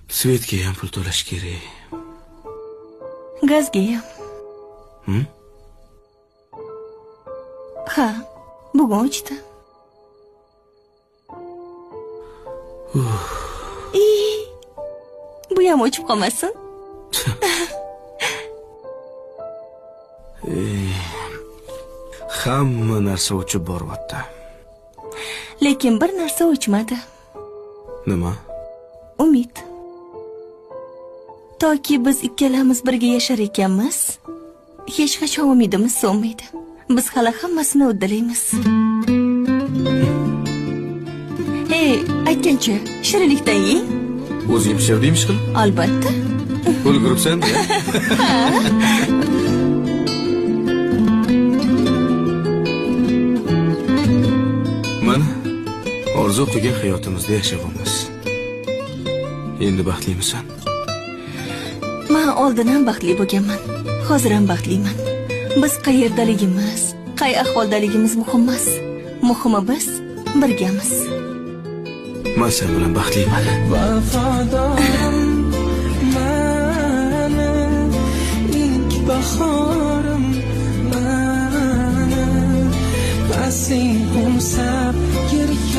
Svetga ham pul to'lash kerak. Gazga ham. Ha, bugun o'chdi. Bu ham o'chib qolmasin. Hamma narsa o'chib boryapti. Lekin bir narsa o'chmadi. Nima? Umid. Toki biz ikkalamiz birga yashar ekanmiz, hech qachon umidimiz so'nmaydi. Biz hali hammasini uddalaymiz. Hey, aytgancha, shirinlikdan yeng. O'zing pishirdingmi ishqilib? Albatta. Ulguribsan-da. Mana, orzu qilgan hayotimizda yashayapmiz. Endi baxtlimisan? Men oldin ham baxtli bo'lganman. Hozir ham baxtliman. Biz qayerdaligimiz, qay ahvoldaligimiz muhim emas. Muhimi biz birgamiz. Men sen bilan baxtliman. Vafodorim mani, ilk bahorim mani, asing qo'msab yerga